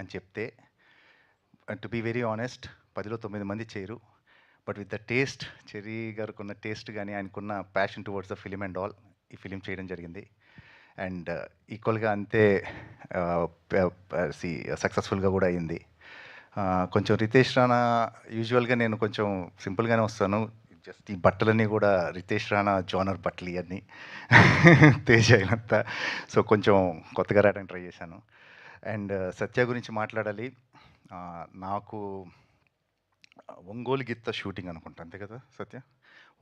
అని చెప్తే, to be very honest 10లో 9 మంది చేయరు. But with the taste, Cherry గారికున్న టేస్ట్ గానీ, ఆయనకున్న passion towards the film and all, ఈ ఫిలిం చేయడం జరిగింది. అండ్ ఈక్వల్గా అంతే సక్సెస్ఫుల్గా కూడా అయింది. కొంచెం రితేష్ రాణా, యూజువల్గా నేను కొంచెం సింపుల్గానే వస్తాను. జస్ట్ ఈ బట్టలన్నీ కూడా రితేష్ రాణా జోనర్ బట్టలు ఇవన్నీ తేజ అయినంత. సో కొంచెం కొత్తగా రావడానికి ట్రై చేశాను. అండ్ సత్య గురించి మాట్లాడాలి. నాకు ఒంగోలు గిత్త షూటింగ్ అనుకుంటా, అంతే కదా సత్య?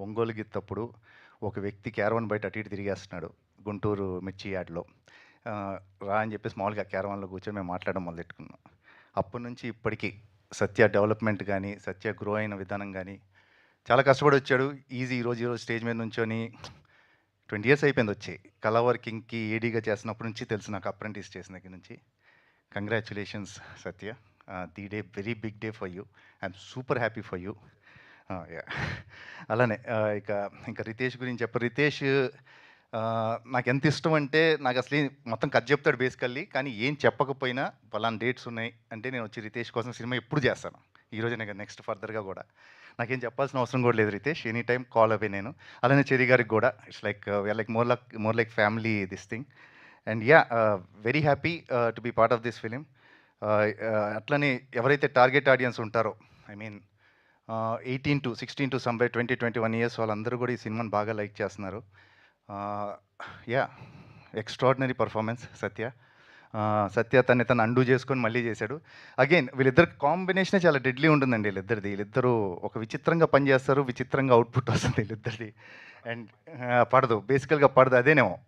ఒంగోలు గిత్తప్పుడు ఒక వ్యక్తి క్యారవాన్ బయట అటు ఇటు తిరిగేస్తున్నాడు గుంటూరు మిర్చి యార్డ్లో. రా అని చెప్పేసి మామూలుగా క్యారవాన్లో కూర్చొని మేము మాట్లాడడం మొదలెట్టుకున్నాం. అప్పటి నుంచి ఇప్పటికీ సత్య డెవలప్మెంట్ కానీ, సత్య గ్రో అయిన విధానం కానీ, చాలా కష్టపడి వచ్చాడు. ఈరోజు స్టేజ్ మీద నుంచొని 20 years అయిపోయింది వచ్చి. కళా వర్కింగ్కి ఏడీగా చేస్తున్నప్పటి నుంచి తెలుసు నాకు, అప్రెంటిస్ చేసిన దగ్గర నుంచి. Congratulations Satya, the day very big day for you. I'm super happy for you. అలానే ఇంకా రితేష్ గురించి రితేష్ నాకు ఎంత ఇష్టం అంటే, నాకు అసలు మొత్తం కథ చెప్తాడు బేసికల్లీ, కానీ ఏం చెప్పకపోయినా పలానా డేట్స్ ఉన్నాయి అంటే నేను వచ్చి రితేష్ కోసం సినిమా ఎప్పుడు చేస్తాను. ఈరోజు నేను నెక్స్ట్ ఫర్దర్గా కూడా నాకేం చెప్పాల్సిన అవసరం కూడా లేదు Ritesh, any time call away నేను. అలానే చెర్రీ గారికి కూడా it's like more like family this thing. And very happy to be part of this film. అట్లనే ఎవరైతే టార్గెట్ ఆడియన్స్ ఉంటారో, I mean 18 to 16 to somewhere 20-21 years వాళ్ళందరూ కూడా ఈ సినిమాని బాగా లైక్ చేస్తున్నారు. ఎక్స్ట్రాడినరీ పర్ఫార్మెన్స్ సత్య. సత్య తను అండూ చేసుకొని మళ్ళీ చేశాడు. అగైన్ వీళ్ళిద్దరు కాంబినేషనే చాలా డెడ్లీ ఉంటుందండి. వీళ్ళిద్దరూ ఒక విచిత్రంగా పనిచేస్తారు, విచిత్రంగా అవుట్పుట్ వస్తుంది వీళ్ళిద్దరిది. అండ్ పడదు, బేసికల్గా పడదు, అదేనేమో